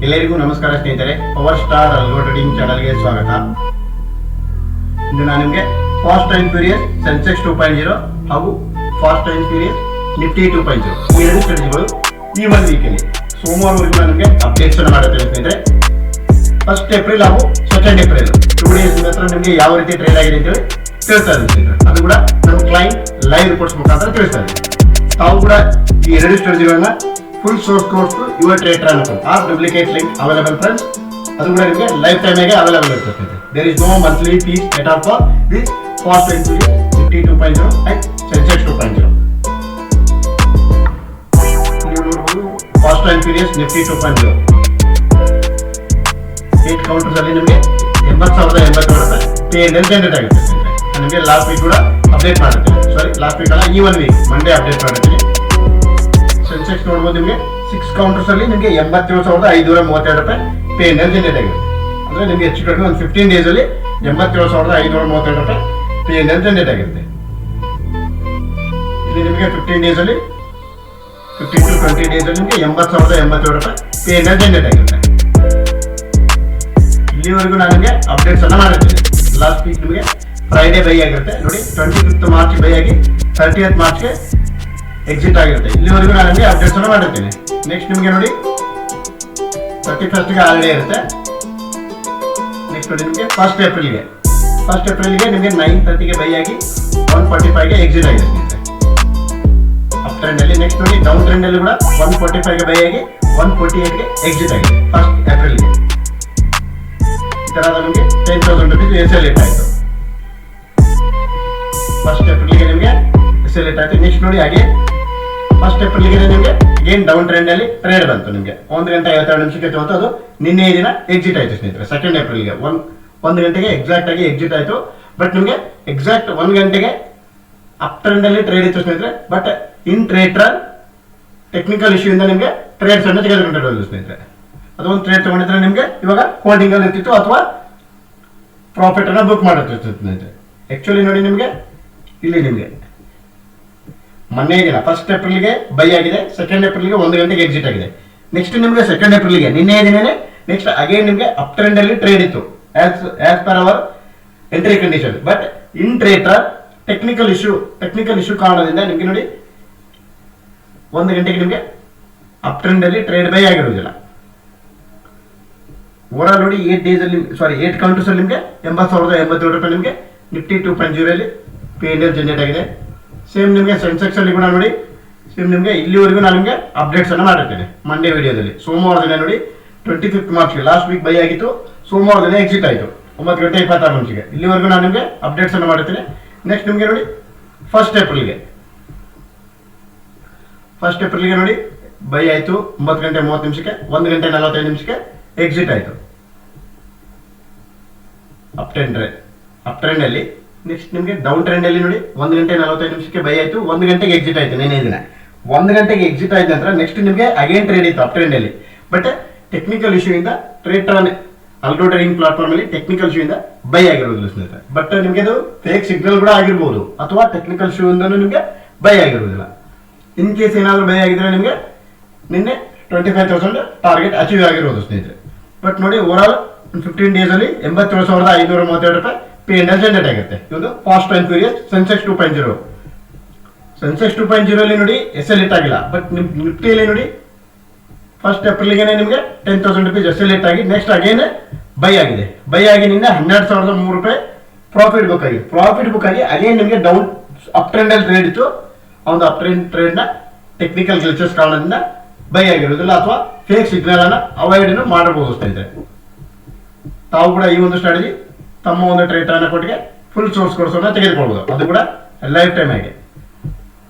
ಎಲ್ಲರಿಗೂ ನಮಸ್ಕಾರ ಸ್ನೇಹಿತರೆ, ಪವರ್ ಸ್ಟಾರ್ ಅಲ್ಗೋ ಟ್ರೇಡಿಂಗ್ ಚಾನಲ್ಗೆ ಸ್ವಾಗತ. ಇಂದು ನಾನು ನಿಮಗೆ ಫಾಸ್ಟ್ ಅಂಡ್ ಫ್ಯೂರಿಯಸ್ ಸೆನ್ಸೆಕ್ಸ್ 2.0 ಹಾಗೂ ಫಾಸ್ಟ್ ಅಂಡ್ ಫ್ಯೂರಿಯಸ್ ನಿಫ್ಟಿ 2.0 ಈ ಎರಡು ಸ್ಟ್ರಾಟಜಿಗಳು ಈ ಒಂದು ವೀಕಲ್ಲಿ ಸೋಮವಾರವರೆಗೂ ನಾನು ನಿಮಗೆ ಅಪ್ಡೇಟ್ಸ್ ಅನ್ನು ಮಾಡುತ್ತೇನೆ ಸ್ನೇಹಿತರೆ. 1 ಏಪ್ರಿಲ್ ಹಾಗೂ 2 ಏಪ್ರಿಲ್ 2 ಡೇಸ್ ನಂತರ ನಿಮಗೆ ಯಾವ ರೀತಿ ಟ್ರೇಡ್ ಆಗಿದೆ ಅಂತೇಳಿ ತಿಳಿಸ್ತಾ ಇದ್ದೀನಿ ಸ್ನೇಹಿತರೆ. ಅದು ಕೂಡ ನಮ್ಮ ಕ್ಲೈಂಟ್ ಲೈವ್ ರಿಪೋರ್ಟ್ಸ್ ಮುಖಾಂತರ ತಿಳಿಸ್ತಾ ಇದ್ದೀನಿ. ತಾವು ಕೂಡ ಈ ಎರಡು ಸ್ಟ್ರಾಟಜಿಗಳನ್ನ full source course Yuva Trader ಅನ್ನು or duplicate link available friends. ಅದು ಕೂಡ ನಿಮಗೆ ಲೈಫ್ ಟೈಮ್ ಆಗಿ ಅವೈಲೇಬಲ್ ಇರುತ್ತೆ. There is no monthly fees at all for this fast and furious Nifty 2.0 and Sensex 2.0. ನೀವು ನೋಡಬಹುದು fast and furious Nifty 2.0 8 counters ಅಲ್ಲಿ ನಿಮಗೆ 80,087 ರೂಪಾಯಿ ಪೇನಲ್ಲಿ ಜನರೇಟ್ ಆಗುತ್ತೆ. ನಿಮಗೆ ಲಾಸ್ಟ್ ವೀಕ್ ಕೂಡ ಅಪ್ಡೇಟ್ ಮಾಡುತ್ತೇನೆ. ಸಾರಿ, ಲಾಸ್ಟ್ ವೀಕ್ ಅಲ್ಲ, ಈ 1 ವೀಕ್ ಮಂಡೇ ಅಪ್ಡೇಟ್ ಮಾಡುತ್ತೀನಿ. ಸೆನ್ಸೆಕ್ಸ್ ನೋಡ್ಬೋದು, ನಿಮಗೆ 6 ಕೌಂಟರ್ಸ್ ಅಲ್ಲಿ ನಿಮಗೆ 87,532 ರೂಪಾಯಿ ಪೇನಲ್ಲಿ ಜನರೇಟ್ ಆಗುತ್ತೆ. ಅಂದ್ರೆ ನಿಮಗೆ ಹೆಚ್ಚು ಕಡಿಮೆ ಒಂದು 15 ಡೇಸ್ ಅಲ್ಲಿ 87,532 ರೂಪಾಯಿ ಪೇನಲ್ಲಿ ಜನರೇಟ್ ಆಗುತ್ತೆ. ಇಲ್ಲಿ ನಿಮಗೆ 15 ಡೇಸ್ ಅಲ್ಲಿ 15 to 20 ಡೇಸ್ ಅಲ್ಲಿ ನಿಮಗೆ 80,087 ರೂಪಾಯಿ ಪೇನಲ್ಲಿ ಜನರೇಟ್ ಆಗುತ್ತೆ. ಇಲ್ಲಿವರೆಗೂ ನಾನು ನಿಮಗೆ ಅಪ್ಡೇಟ್ಸ್ ಅನ್ನ ಮಾಡಿರ್ತೀನಿ. ಲಾಸ್ಟ್ ವೀಕ್ ನಿಮಗೆ ಫ್ರೈಡೇ ಬೈ ಆಗಿರುತ್ತೆ ನೋಡಿ, 25th ಮಾರ್ಚ್ ಬೈ ಆಗಿ 30th ಮಾರ್ಚ್ಗೆ ಎಕ್ಸಿಟ್ ಆಗಿರುತ್ತೆ. ಇಲ್ಲಿವರೆಗೂ ನಾನು ನಿಮಗೆ ಅಪ್ಡೇಟ್ಸ್ ಅನ್ನು ಮಾಡಿರ್ತೀನಿ. ನೆಕ್ಸ್ಟ್ ನಿಮಗೆ ನೋಡಿ 31st ಹಾಲಿಡೇ ಇರುತ್ತೆ. ನೆಕ್ಸ್ಟ್ ನೋಡಿ ನಿಮಗೆ 1 ಏಪ್ರಿಲ್ಗೆ ನಿಮಗೆ 9:30 ಬೈ ಆಗಿ 145ಗೆ ಎಕ್ಸಿಟ್ ಆಗಿದೆ ಅಪ್ ಟ್ರೆಂಡ್ ಅಲ್ಲಿ. ನೆಕ್ಸ್ಟ್ ನೋಡಿ ಡೌನ್ ಟ್ರೆಂಡ್ ಅಲ್ಲಿ ಕೂಡ 145ಗೆ ಬೈ ಆಗಿ 148ಗೆ ಎಕ್ಸಿಟ್ ಆಗಿದೆ 1 ಏಪ್ರಿಲ್ಗೆ. ಈ ತರ ನಮಗೆ 10,000 ರೂಪೀಸ್ ಎಸೆಲೇಟ್ ಆಯಿತು 1 ಏಪ್ರಿಲ್ಗೆ ನಿಮಗೆ ಎಸೆಲೇಟ್ ಆಯಿತು. ನೆಕ್ಸ್ಟ್ ನೋಡಿ ಹಾಗೆ 1 ಏಪ್ರಿಲ್ಗೆ ನಿಮಗೆ ಏನ್ ಡೌನ್ ಟ್ರೆಂಡ್ ಅಲ್ಲಿ ಟ್ರೇಡ್ ಬಂತು. ನಿಮಗೆ 1 ಗಂಟೆ 52 ನಿಮಿಷಕ್ಕೆ ತೋತು. ಅದು ನಿನ್ನೆ ದಿನ ಎಕ್ಸಿಟ್ ಆಯ್ತು ಸ್ನೇಹಿತರೆ. 2 ಏಪ್ರಿಲ್ಗೆ 1 ಗಂಟೆಗೆ ಎಕ್ಸಾಕ್ಟ್ ಆಗಿ ಎಕ್ಸಿಟ್ ಆಯ್ತು. ಬಟ್ ನಿಮಗೆ ಎಕ್ಸಾಕ್ಟ್ 1 ಗಂಟೆಗೆ ಅಪ್ ಟ್ರೆಂಡ್ ಅಲ್ಲಿ ಟ್ರೇಡ್ ಇತ್ತು ಸ್ನೇಹಿತರೆ. But in trader technical issue ಇಂದ ನಿಮಗೆ ಟ್ರೇಡ್ಸ್ ಅನ್ನು ತೆಗೆದುಕೊಂಡಿರೋದು ಸ್ನೇಹಿತರೆ. ಅದೊಂದು ಟ್ರೇಡ್ ತಗೊಂಡಿದ್ರೆ ನಿಮಗೆ ಇವಾಗ ಹೋಲ್ಡಿಂಗ್ ಅಲ್ಲಿ ಇರ್ತಿತ್ತು ಅಥವಾ ಪ್ರಾಫಿಟ್ ಅನ್ನ ಬುಕ್ ಮಾಡುತ್ತಿತ್ತು ಸ್ನೇಹಿತರೆ. ಆಕ್ಚುಲಿ ನೋಡಿ ನಿಮಗೆ ಇಲ್ಲಿ ನಿಮಗೆ ಮೊನ್ನೆ ದಿನ 1 ಏಪ್ರಿಲ್ಗೆ ಬೈ ಆಗಿದೆ, 2 ಏಪ್ರಿಲ್ಗೆ 1 ಗಂಟೆಗೆ ಎಕ್ಸಿಟ್ ಆಗಿದೆ. ನೆಕ್ಸ್ಟ್ ನಿಮಗೆ 2 ಏಪ್ರಿಲ್ಗೆ ನಿನ್ನೆ ದಿನನೇ ನೆಕ್ಸ್ಟ್ ಅಗೇನ್ ನಿಮಗೆ ಅಪ್ ಟ್ರೆಂಡ್ ಅಲ್ಲಿ ಟ್ರೇಡ್ ಇತ್ತು as per our entry condition. But in trader technical issue ಕಾರಣದಿಂದ ನಿಮಗೆ ನೋಡಿ 1 ಗಂಟೆಗೆ ನಿಮಗೆ ಅಪ್ ಟ್ರೆಂಡ್ ಅಲ್ಲಿ ಟ್ರೇಡ್ ಬೈ ಆಗಿರುವುದಿಲ್ಲ. ಓವರಾಲ್ ನೋಡಿ 8 ಕೌಂಟರ್ಸ್ ಅಲ್ಲಿ ನಿಮಗೆ 80,087 ರೂಪಾಯಿ ನಿಮಗೆ ನಿಫ್ಟಿ 2.0 ಅಲ್ಲಿ ಪೇನಲ್ಲಿ ಜನರೇಟ್ ಆಗಿದೆ. ಸೇಮ್ ನಿಮಗೆ ಸೆನ್ಸೆಕ್ಸ್ ಅಲ್ಲಿ ಕೂಡ ನೋಡಿ ಸೇಮ್ ನಿಮಗೆ ಇಲ್ಲಿವರೆಗೂ ನಾನು ನಿಮಗೆ ಅಪ್ಡೇಟ್ಸ್ ಅನ್ನು ಮಾಡಿರ್ತೇನೆ ಮಂಡೇ ವಿಡಿಯೋದಲ್ಲಿ. ಸೋಮವಾರ ದಿನ ನೋಡಿ 25th ಮಾರ್ಚ್ಗೆ ಲಾಸ್ಟ್ ವೀಕ್ ಬೈ ಆಗಿತ್ತು, ಸೋಮವಾರ ದಿನ ಎಕ್ಸಿಟ್ ಆಯಿತು 9 ಗಂಟೆ 26 ನಿಮಿಷಕ್ಕೆ. ಇಲ್ಲಿವರೆಗೂ ನಾನು ನಿಮಗೆ ಅಪ್ಡೇಟ್ಸ್ ಅನ್ನು ಮಾಡಿರ್ತೇನೆ. ನೆಕ್ಸ್ಟ್ ನಿಮಗೆ ನೋಡಿ 1 ಏಪ್ರಿಲ್ಗೆ ನೋಡಿ ಬೈ ಆಯಿತು 9 ಗಂಟೆ 30 ನಿಮಿಷಕ್ಕೆ, 1 ಗಂಟೆ 45 ನಿಮಿಷಕ್ಕೆ ಎಕ್ಸಿಟ್ ಆಯಿತು ಅಪ್ ಟ್ರೆಂಡ್ ಅಲ್ಲಿ. ನೆಕ್ಸ್ಟ್ ನಿಮಗೆ ಡೌನ್ ಟ್ರೆಂಡ್ ಅಲ್ಲಿ ನೋಡಿ 1 ಗಂಟೆ 45 ನಿಮಿಷಕ್ಕೆ ಬೈ ಆಯಿತು, 1 ಗಂಟೆಗೆ ಎಕ್ಸಿಟ್ ಆಯಿತು ನಿನ್ನೆ ದಿನ. 1 ಗಂಟೆಗೆ ಎಕ್ಸಿಟ್ ಆಯ್ತು ನಂತರ ನೆಕ್ಸ್ಟ್ ನಿಮಗೆ ಅಗೇನ್ ಟ್ರೇಡ್ ಇತ್ತು ಅಪ್ ಟ್ರೆಂಡ್ ಅಲ್ಲಿ. ಬಟ್ ಟೆಕ್ನಿಕಲ್ ಇಶ್ಯೂ ಇಂದ ಟ್ರೇಡರ್ ಅಲ್ಗೋ ಟ್ರೇಡಿಂಗ್ ಪ್ಲಾಟ್ಫಾರ್ಮ್ ಅಲ್ಲಿ ಟೆಕ್ನಿಕಲ್ ಇಶ್ಯೂ ಇಂದ ಬೈ ಆಗಿರೋದಿಲ್ಲ ಸ್ನೇಹಿತರೆ. ಬಟ್ ನಿಮಗೆ ಅದು ಫೇಕ್ ಸಿಗ್ನಲ್ ಕೂಡ ಆಗಿರ್ಬೋದು ಅಥವಾ ಟೆಕ್ನಿಕಲ್ ಇಶ್ಯೂ ಇಂದ ನಿಮಗೆ ಬೈ ಆಗಿರೋದಿಲ್ಲ. ಇನ್ ಕೇಸ್ ಏನಾದರೂ ಬೈ ಆಗಿದ್ರೆ ನಿಮಗೆ ನಿನ್ನೆ 25,000 ಟಾರ್ಗೆಟ್ ಅಚೀವ್ ಆಗಿರೋದು ಸ್ನೇಹಿತರೆ. ಬಟ್ ನೋಡಿ ಓವರಾಲ್ 15 ಡೇಸ್ ಅಲ್ಲಿ 87,532 ರೂಪಾಯಿ ಪೇನಲ್ಲಿ ಜನರೇಟ್ ಆಗುತ್ತೆ. ಇದು fast and furious Sensex 2.0. Sensex 2.0 ಅಲ್ಲಿ ನೋಡಿ ಎಸೆಲೇಟ್ ಆಗಿಲ್ಲ. ಬಟ್ ನಿಫ್ಟಿಯಲ್ಲಿ ನೋಡಿ 1 ಏಪ್ರಿಲ್ಗೆ ನಿಮಗೆ 10,000 ರೂಪೀಸ್ ಎಸೆಲೇಟ್ ಆಗಿ ನೆಕ್ಸ್ಟ್ ಅಗೇನ್ ಬೈ ಆಗಿದೆ. ಬೈ ಆಗಿ ನಿನ್ನೆ 12,003 ರೂಪಾಯಿ ಪ್ರಾಫಿಟ್ ಬುಕ್ ಆಗಿ ಅಗೇನ್ ನಿಮಗೆ ಡೌನ್ ಅಪ್ ಟ್ರೆಂಡ್ ಅಲ್ಲಿ ಟ್ರೇಡ್ ಇತ್ತು. ಒಂದು ಅಪ್ ಟ್ರೆಂಡ್ ನ ಟೆಕ್ನಿಕಲ್ ಗ್ಲಿಚಸ್ ಕಾರಣದಿಂದ ಬೈ ಆಗಿರೋದಿಲ್ಲ ಅಥವಾ ಫೇಕ್ ಸಿಗ್ನಲ್ ಅನ್ನ ಅವಾಯ್ಡ್ ಮಾಡಬಹುದು ಸ್ನೇಹಿತರೆ. ತಾವು ಕೂಡ ಈ ಒಂದು ಸ್ಟ್ರಾಟಜಿ ತಮ್ಮ ಒಂದು ಟ್ರೇಡರ್ ಅನ್ನ ಕೊಟ್ಟಿಗೆ ಫುಲ್ ಸೋರ್ಸ್ ಕೋರ್ಸ್ ಅನ್ನ ತೆಗೆದುಕೊಳ್ಬಹುದು, ಅದು ಕೂಡ ಲೈಫ್ ಟೈಮ್ ಆಗಿ.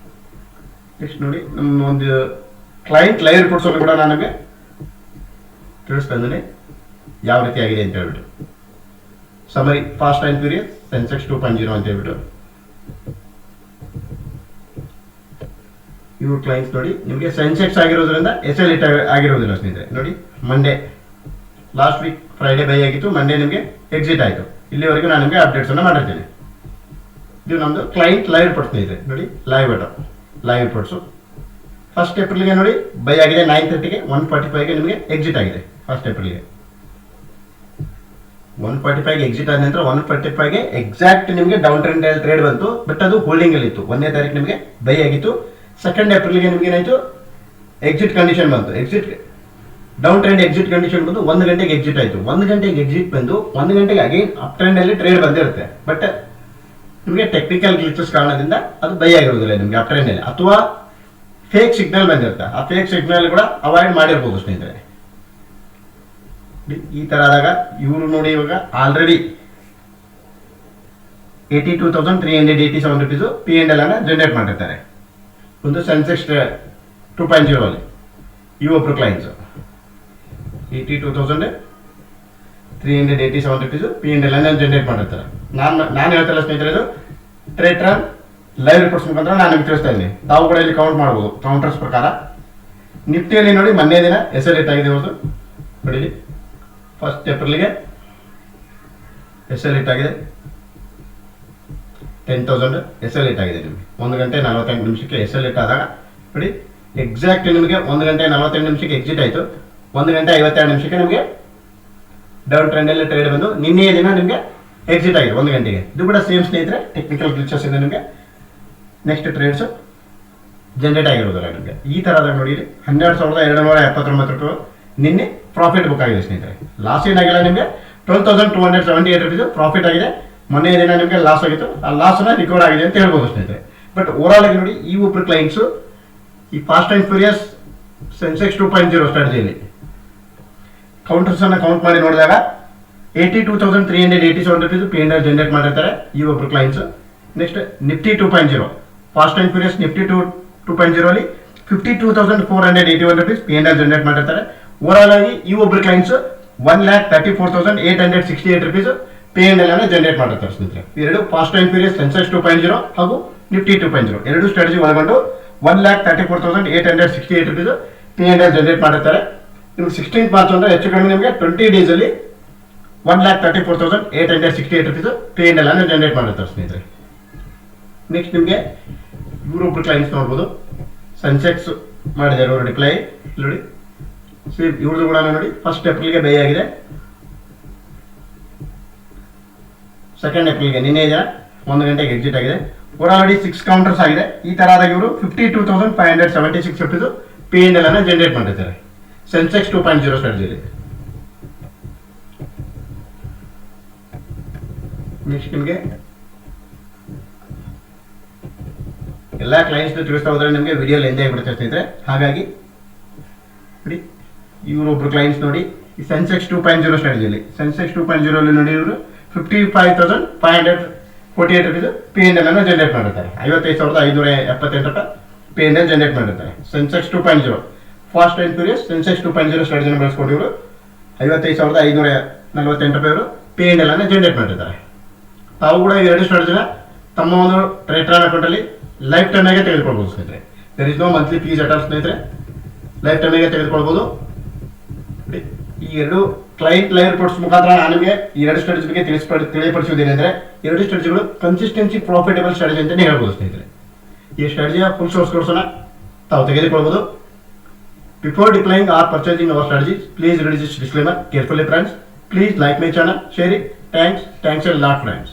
ನೆಕ್ಸ್ಟ್ ನೋಡಿ ನಮ್ಮ ಒಂದು ಕ್ಲೈಂಟ್ ಲೈವ್ ರಿಪೋರ್ಟ್ಸ್ ಅನ್ನು ಕೂಡ ನನಗೆ ತಿಳಿಸ್ತಾ ಇದ್ದೀನಿ ಯಾವ ರೀತಿ ಆಗಿದೆ ಅಂತ ಹೇಳ್ಬಿಟ್ಟು. Summary fast and furious Sensex 2.0 ಅಂತ ಹೇಳ್ಬಿಟ್ಟು ಇವ್ರ ಕ್ಲೈಂಟ್ಸ್ ನೋಡಿ ನಿಮಗೆ ಸೆನ್ಸೆಕ್ಸ್ ಆಗಿರೋದ್ರಿಂದ ಎಸೆಲೇಟ್ ಆಗಿರೋದಿಲ್ಲ ಸ್ನೇಹಿತರೆ. ನೋಡಿ Monday last week Friday by ಆಗಿತ್ತು, ಮಂಡೇ ನಿಮಗೆ ಎಕ್ಸಿಟ್ ಆಯಿತು. ಇಲ್ಲಿವರೆಗೂ ನಾನು ನಿಮಗೆ ಅಪ್ಡೇಟ್ಸ್ ಅನ್ನು ಮಾಡಿರ್ತೀನಿ. ಇದು ನಮ್ಮದು ಕ್ಲೈಂಟ್ ಲೈವ್ ರಿಪೋರ್ಟ್ ಸ್ನೇಹಿತರೆ. ನೋಡಿ ಲೈವ್ ರಿಪೋರ್ಟ್ಸು 1 ಏಪ್ರಿಲ್ಗೆ ನೋಡಿ ಬೈ ಆಗಿದೆ 9:30ಗೆ 145ಗೆ ನಿಮಗೆ ಎಕ್ಸಿಟ್ ಆಗಿದೆ. ಫಸ್ಟ್ ಏಪ್ರಿಲ್ಗೆ 145 ಎಕ್ಸಿಟ್ ಆದ ನಂತರ 145ಗೆ ಎಕ್ಸಾಕ್ಟ್ ನಿಮಗೆ ಡೌನ್ ಟ್ರೆಂಡ್ ಟ್ರೇಡ್ ಬಂತು. ಬಟ್ ಅದು ಹೋಲ್ಡಿಂಗ್ ಅಲ್ಲಿ ಇತ್ತು. 1ನೇ ತಾರೀಕು ನಿಮಗೆ ಬೈ ಆಗಿತ್ತು. 2nd ಏಪ್ರಿಲ್ಗೆ ನಿಮ್ಗೆ ಏನಾಯ್ತು, ಎಕ್ಸಿಟ್ ಕಂಡೀಷನ್ ಬಂತು. Exit down trend exit condition ಬಂದು 1 ಗಂಟೆಗೆ ಎಕ್ಸಿಟ್ ಆಯಿತು. 1 ಗಂಟೆಗೆ ಎಕ್ಸಿಟ್ ಬಂದು 1 ಗಂಟೆಗೆ ಅಗೇನ್ ಅಪ್ ಟ್ರೆಂಡ್ ಅಲ್ಲಿ ಟ್ರೇಡ್ ಬಂದಿರುತ್ತೆ. ಬಟ್ ನಿಮಗೆ ಟೆಕ್ನಿಕಲ್ ಗ್ಲಿಚಸ್ ಕಾರಣದಿಂದ ಅದು ಬೈ ಆಗಿರೋದಿಲ್ಲ ನಿಮಗೆ ಅಪ್ ಟ್ರೆಂಡ್ ಅಲ್ಲಿ, ಅಥವಾ ಫೇಕ್ ಸಿಗ್ನಲ್ ಬಂದಿರುತ್ತೆ. ಆ ಫೇಕ್ ಸಿಗ್ನಲ್ ಕೂಡ ಅವಾಯ್ಡ್ ಮಾಡಿರ್ಬೋದು ಸ್ನೇಹಿತರೆ. ಈ ತರ ಆದಾಗ ಇವರು ನೋಡಿ ಇವಾಗ ಆಲ್ರೆಡಿ 82,387 rupees P&L ಅನ್ನ ಜನರೇಟ್ ಮಾಡಿರ್ತಾರೆ. ಒಂದು ಸೆನ್ಸೆಕ್ಸ್ 2.0 ಅಲ್ಲಿ ಈ ಒಬ್ರು ಕ್ಲೈಂಟ್ಸ್ 82,387 rupees P&L ಅನ್ನ ಜನರೇಟ್ ಮಾಡಿರ್ತಾರೆ. ನಾನು ಹೇಳ್ತಾಯಿಲ್ಲ ಸ್ನೇಹಿತರೆ, ಇದು ಟ್ರೇಡ್ ಲೈವ್ ರಿಪೋರ್ಟ್ಸ್ ಮುಖಾಂತರ ನಾನು ನಿಮ್ಗೆ ತಿಳಿಸ್ತಾ ಇದ್ದೀನಿ. ತಾವು ಕೂಡ ಇಲ್ಲಿ ಕೌಂಟ್ ಮಾಡ್ಬೋದು ಕೌಂಟರ್ಸ್ ಪ್ರಕಾರ. ನಿಫ್ಟಿಯಲ್ಲಿ ನೋಡಿ ಮೊನ್ನೆ ದಿನ SL8 ಆಗಿದೆ ಇವತ್ತು ನೋಡಿ. 1st ಏಪ್ರಿಲ್ಗೆ SL8 ಆಗಿದೆ 10,000 SL8 ಆಗಿದೆ ನಿಮಗೆ. 1 ಗಂಟೆ 48 ನಿಮಿಷಕ್ಕೆ SL8 ಆದಾಗ ನೋಡಿ ಎಕ್ಸಾಕ್ಟ್ ನಿಮಗೆ 1 ಗಂಟೆ 48 ನಿಮಿಷಕ್ಕೆ ಎಕ್ಸಿಟ್ ಆಯಿತು. 1 ಗಂಟೆ 52 ನಿಮಿಷಕ್ಕೆ ನಿಮಗೆ ಡೌನ್ ಟ್ರೆಂಡಲ್ಲಿ ಟ್ರೇಡ್ ಬಂದು ನಿನ್ನೆಯ ದಿನ ನಿಮಗೆ ಎಕ್ಸಿಟ್ ಆಗಿದೆ 1 ಗಂಟೆಗೆ. ಇದು ಕೂಡ ಸೇಮ್ ಸ್ನೇಹಿತರೆ, ಟೆಕ್ನಿಕಲ್ ಗ್ಲಿಚಸ್ ಇಂದ ನಿಮಗೆ ನೆಕ್ಸ್ಟ್ ಟ್ರೇಡ್ಸ್ ಜನರೇಟ್ ಆಗಿರೋದಿಲ್ಲ ನಿಮಗೆ. ಈ ಥರದಾಗ ನೋಡಿ 12,279 ರೂಪಾಯಿ ನಿನ್ನೆ ಪ್ರಾಫಿಟ್ ಬುಕ್ ಆಗಿದೆ ಸ್ನೇಹಿತರೆ. ಲಾಸ್ ಏನಾಗಿಲ್ಲ ನಿಮಗೆ, 12,278 rupees ಪ್ರಾಫಿಟ್ ಆಗಿದೆ. ಮೊನ್ನೆ ದಿನ ನಿಮಗೆ ಲಾಸ್ ಆಗಿತ್ತು, ಆ ಲಾಸ್ನ ರಿಕವರ್ ಆಗಿದೆ ಅಂತ ಹೇಳ್ಬೋದು ಸ್ನೇಹಿತರೆ. ಬಟ್ ಓವರಾಲ್ ಆಗಿ ನೋಡಿ ಈ ಒಬ್ಬರು ಕ್ಲೈಂಟ್ಸು ಈ ಫಾಸ್ಟ್ ಆ್ಯಂಡ್ ಫ್ಯೂರಿಯಸ್ ಸೆನ್ಸೆಕ್ಸ್ 2.0 ಸ್ಟ್ರಾಟಜಿಯಲ್ಲಿ ಕೌಂಟರ್ಸ್ ಅನ್ನು ಕೌಂಟ್ ಮಾಡಿ ನೋಡಿದಾಗ 82,387 rupees P&L ಜನರೇಟ್ ಮಾಡಿರ್ತಾರೆ ಈ ಒಬ್ಬರು clients. Next Nifty 2.0 fast and furious Nifty 2.0 ಅಲ್ಲಿ 52,481 rupees P&L ಜನರೇಟ್ ಮಾಡಿರ್ತಾರೆ. ಓವರಾಲ್ ಆಗಿ ಈ ಒಬ್ಬರು ಕ್ಲೈಂಟ್ಸ್ 1,34,868 rupees P&L ಅನ್ನು ಜನರೇಟ್ ಮಾಡಿರ್ತಾರೆ ಸ್ನೇಹಿತರೆ. ಎರಡು ಫಾಸ್ಟ್ ಆ್ಯಂಡ್ ಫ್ಯೂರಿಯಸ್ ಸೆನ್ಸೆಕ್ಸ್ 2.0 ಹಾಗೂ ನಿಫ್ಟಿ 2.0 ಎರಡು ಸ್ಟ್ರಾಟಜಿ ಒಳಗೊಂಡು 1,34,868 rupees P&L ಜನರೇಟ್ ಮಾಡಿರ್ತಾರೆ. ನಿಮ್ಗೆ 16th ಮಾರ್ಚ್ ಅಂದ್ರೆ ಹೆಚ್ಚು ಕಡಿಮೆ ನಿಮಗೆ 20 days ಅಲ್ಲಿ 1,34,868 rupees P&L ಅನ್ನು ಜನರೇಟ್ ಮಾಡಿರ್ತಾರೆ ಸ್ನೇಹಿತರೆ. ನೆಕ್ಸ್ಟ್ ನಿಮಗೆ ಇವರೊಬ್ಬರು ಕ್ಲೈಂಟ್ಸ್ ನೋಡ್ಬೋದು, ಸೆನ್ಸೆಕ್ಸ್ ಮಾಡಿದ್ದಾರೆ ಅವರು ಡಿಪ್ಲೈ ನೋಡಿ. ಇವ್ರದ್ದು ಕೂಡ ನೋಡಿ 1st ಏಪ್ರಿಲ್ಗೆ ಬೈ ಆಗಿದೆ. 2nd ಏಪ್ರಿಲ್ಗೆ ನಿನ್ನೆ ದಿನ 1 ಗಂಟೆಗೆ ಎಕ್ಸಿಟ್ ಆಗಿದೆ. ಆಲ್ರೆಡಿ 6 ಕೌಂಟರ್ಸ್ ಆಗಿದೆ. ಈ ತರ ಆದಾಗ ಇವರು 52,576 rupees P&L ಅನ್ನು ಜನರೇಟ್ ಮಾಡಿರ್ತಾರೆ ಸೆನ್ಸೆಕ್ಸ್ 2.0 ಸ್ಟ್ರಾಟಜಿಯಲ್ಲಿ. ನೆಕ್ಸ್ಟ್ ನಿಮಗೆ ಎಲ್ಲ ಕ್ಲೈಂಟ್ಸ್ ತಿಳಿಸ್ತಾ ಹೋದ್ರೆ ನಿಮಗೆ ವಿಡಿಯೋ ಲೆಂತ್ ಆಗಿಬಿಡುತ್ತೆ ಸ್ನೇಹಿತರೆ. ಹಾಗಾಗಿ ನೋಡಿ ಇವರೊಬ್ರು ಕ್ಲೈಂಟ್ಸ್ ನೋಡಿ ಈ ಸೆನ್ಸೆಕ್ಸ್ 2.0 ಸ್ಟ್ರಾಟಜಿಯಲ್ಲಿ ಸೆನ್ಸೆಕ್ಸ್ 2.0 ಅಲ್ಲಿ ನೋಡಿ ಇವರು 55,548 rupees P&L ಅನ್ನು ಜನರೇಟ್ ಮಾಡಿರ್ತಾರೆ. 55,578 ರೂಪಾಯಿ P&L ಜನರೇಟ್ ಮಾಡಿರ್ತಾರೆ Sensex 2.0 fast and furious Sensex 2.0 ಸ್ಟ್ರಾಟಜಿನ ಬಳಸ್ಕೊಂಡು ಇವರು 55,548 ರೂಪಾಯಿ ಅವರು P&L ಅನ್ನು ಜನರೇಟ್ ಮಾಡಿರ್ತಾರೆ. ತಾವು ಕೂಡ ಈ ಎರಡು ಸ್ಟ್ರಾಟಜಿನ ತಮ್ಮ ಒಂದು ಟ್ರೇಡ್ ಅಕೌಂಟಲ್ಲಿ ಲೈಫ್ ಟೈಮ್ಗೆ ತೆಗೆದುಕೊಳ್ಬೋದು ಸ್ನೇಹಿತರೆ. There is no monthly fees at all ಸ್ನೇಹಿತರೆ. ಲೈಫ್ ಟೈಮ್ಗೆ ತೆಗೆದುಕೊಳ್ಬೋದು. ಈ ಎರಡು ಕ್ಲೈಂಟ್ ಲೈವ್ ರಿಪೋರ್ಟ್ಸ್ ಮುಖಾಂತರ ನಾನು ನಿಮಗೆ ಈ ಎರಡು ಸ್ಟ್ರಾಟಜಿ ಬಗ್ಗೆ ತಿಳಿಯಪಡಿಸುವುದೇನೆಂದರೆ ಎರಡು ಸ್ಟ್ರಾಟಜಿಗಳು ಕನ್ಸಿಸ್ಟೆನ್ಸಿ ಪ್ರಾಫಿಟಬಲ್ ಸ್ಟ್ರಾಟಜಿ ಅಂತಲೇ ಹೇಳ್ಬೋದು ಸ್ನೇಹಿತರೆ. ಈ ಸ್ಟ್ರಾಟಜಿಯ ಫುಲ್ ಸೋರ್ಸ್ ಕೋರ್ಸನ್ನು ತಾವು ತೆಗೆದುಕೊಳ್ಬೋದು. Before deploying or purchasing our strategies please read this disclaimer carefully friends. Please like my channel, share it. Thanks a lot friends.